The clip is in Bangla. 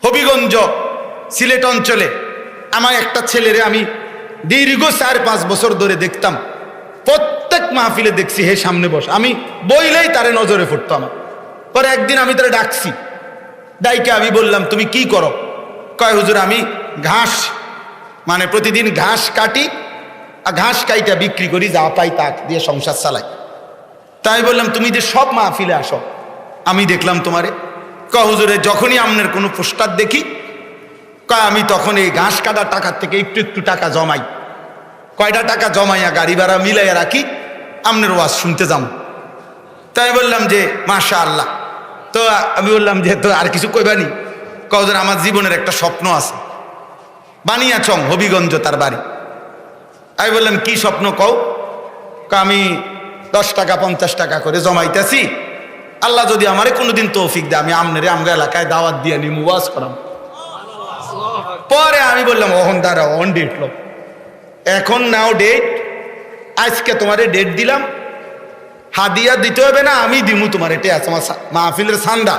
হবিগঞ্জ সিলেট অঞ্চলে আমার একটা ছেলেরে আমি দীর্ঘ 4-5 বছর ধরে দেখতাম, প্রত্যেক মাহফিলে দেখছি হে সামনে বস, আমি বইলেই তারে নজরে পড়তো আমার। পরে একদিন আমি তারে ডাকছি, ডাইকে আমি বললাম তুমি কি করো? কয় হুজুর আমি ঘাস, মানে প্রতিদিন ঘাস কাটি আর ঘাস কাইটা বিক্রি করি, যা পাই তা দিয়ে সংসার চালাই। তাই বললাম তুমি যে সব মাহফিলে আসো, আমি দেখলাম তোমারে। কয় হুজুরে যখনই আপনার কোনো পোস্টার দেখি, কয় আমি তখন এই ঘাস কাটার টাকার থেকে একটু একটু টাকা জমাই, কয়টা টাকা জমাইয়া গাড়ি ভাড়া মিলাইয়া রাখি, আপনার ওয়াজ শুনতে যাম। তাই বললাম যে মাশাআল্লাহ। তো আমি বললাম যে তো আর কিছু কইবানি? কয় হুজুর আমার জীবনের একটা স্বপ্ন আছে, বানিয়াচং হবিগঞ্জ তার বাড়ি। আমি বললাম কি স্বপ্ন কও? আমি 10 টাকা 50 টাকা করে জমাইতেছি, আল্লাহ যদি আমারে কোনোদিন তৌফিক দেয় আমি আমনেরে আমরা এলাকায় দাওয়াত দিয়ে নিমু, ওয়াজ করাম। পরে আমি বললাম ওহন দাঁড়া, অন ডেট লো, এখন নাও ডেট, আজকে তোমারে ডেট দিলাম, হাদিয়া দিতে হবে না, আমি দিমু তোমার, এটা আছে আমার মাহফিলের সান্দা।